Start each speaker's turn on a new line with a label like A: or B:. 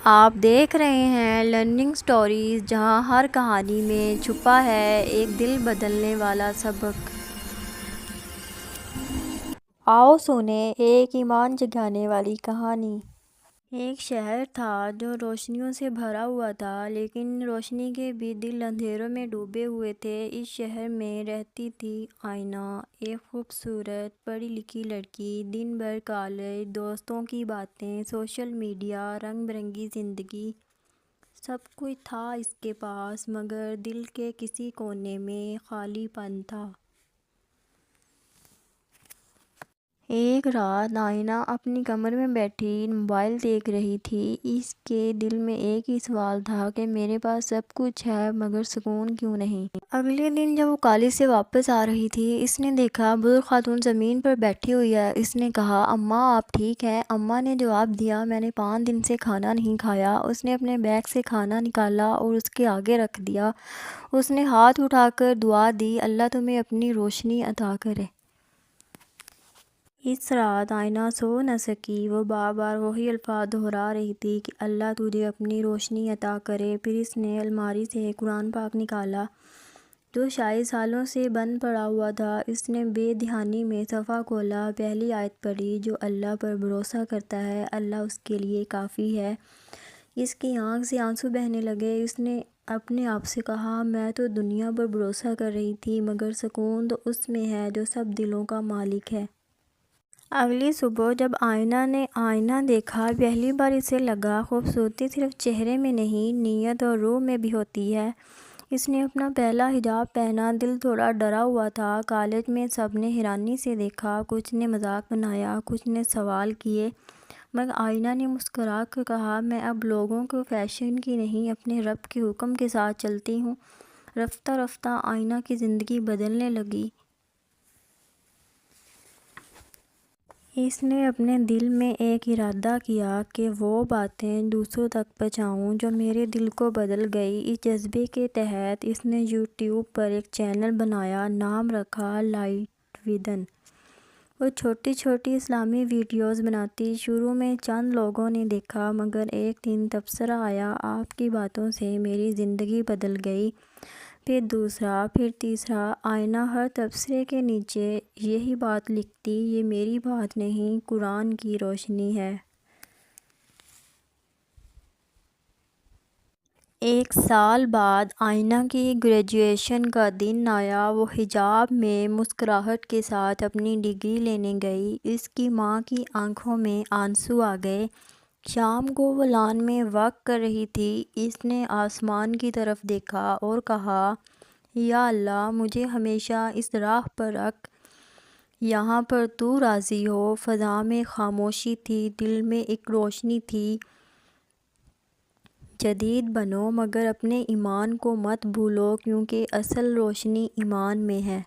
A: آپ دیکھ رہے ہیں لرننگ سٹوریز، جہاں ہر کہانی میں چھپا ہے ایک دل بدلنے والا سبق۔ آؤ سنیں ایک ایمان جگانے والی کہانی۔ ایک شہر تھا جو روشنیوں سے بھرا ہوا تھا، لیکن روشنی کے بھی دل اندھیروں میں ڈوبے ہوئے تھے۔ اس شہر میں رہتی تھی آئنہ، ایک خوبصورت پڑھی لکھی لڑکی۔ دن بھر کالج، دوستوں کی باتیں، سوشل میڈیا، رنگ برنگی زندگی، سب کچھ تھا اس کے پاس، مگر دل کے کسی کونے میں خالی پن تھا۔ ایک رات آئنہ اپنی کمرے میں بیٹھی موبائل دیکھ رہی تھی۔ اس کے دل میں ایک ہی سوال تھا کہ میرے پاس سب کچھ ہے مگر سکون کیوں نہیں؟ اگلے دن جب وہ کالج سے واپس آ رہی تھی، اس نے دیکھا بزرگ خاتون زمین پر بیٹھی ہوئی ہے۔ اس نے کہا، اماں آپ ٹھیک ہیں؟ اماں نے جواب دیا، میں نے 5 دن سے کھانا نہیں کھایا۔ اس نے اپنے بیگ سے کھانا نکالا اور اس کے آگے رکھ دیا۔ اس نے ہاتھ اٹھا کر دعا دی، اللہ تمہیں اپنی روشنی عطا کرے۔ اس رات آئنہ سو نہ سکی۔ وہ بار بار وہی الفاظ دہرا رہی تھی کہ اللہ تجھے اپنی روشنی عطا کرے۔ پھر اس نے الماری سے قرآن پاک نکالا جو شاید سالوں سے بند پڑا ہوا تھا۔ اس نے بے دھیانی میں صفحہ کھولا، پہلی آیت پڑھی، جو اللہ پر بھروسہ کرتا ہے اللہ اس کے لیے کافی ہے۔ اس کی آنکھ سے آنسو بہنے لگے۔ اس نے اپنے آپ سے کہا، میں تو دنیا پر بھروسہ کر رہی تھی مگر سکون تو اس میں ہے جو سب دلوں کا مالک ہے۔ اگلی صبح جب آئنہ نے آئینہ دیکھا، پہلی بار اسے لگا خوبصورتی صرف چہرے میں نہیں، نیت اور روح میں بھی ہوتی ہے۔ اس نے اپنا پہلا حجاب پہنا، دل تھوڑا ڈرا ہوا تھا۔ کالج میں سب نے حیرانی سے دیکھا، کچھ نے مذاق بنایا، کچھ نے سوال کیے، مگر آئنہ نے مسکرا کر کہا، میں اب لوگوں کو فیشن کی نہیں اپنے رب کے حکم کے ساتھ چلتی ہوں۔ رفتہ رفتہ آئنہ کی زندگی بدلنے لگی۔ اس نے اپنے دل میں ایک ارادہ کیا کہ وہ باتیں دوسروں تک پہنچاؤں جو میرے دل کو بدل گئی۔ اس جذبے کے تحت اس نے یوٹیوب پر ایک چینل بنایا، نام رکھا لائٹ ودن۔ وہ چھوٹی چھوٹی اسلامی ویڈیوز بناتی۔ شروع میں چند لوگوں نے دیکھا، مگر ایک دن تبصرہ آیا، آپ کی باتوں سے میری زندگی بدل گئی۔ پھر دوسرا، پھر تیسرا۔ آئنہ ہر تبصرے کے نیچے یہی بات لکھتی، یہ میری بات نہیں، قرآن کی روشنی ہے۔ ایک سال بعد آئنہ کی گریجویشن کا دن آیا۔ وہ حجاب میں مسکراہٹ کے ساتھ اپنی ڈگری لینے گئی۔ اس کی ماں کی آنکھوں میں آنسو آ گئے۔ شام کو وہ لان میں واک کر رہی تھی۔ اس نے آسمان کی طرف دیکھا اور کہا، یا اللہ مجھے ہمیشہ اس راہ پر رکھ جہاں پر تو راضی ہو۔ فضا میں خاموشی تھی، دل میں ایک روشنی تھی، جدید بنو مگر اپنے ایمان کو مت بھولو، کیونکہ اصل روشنی ایمان میں ہے۔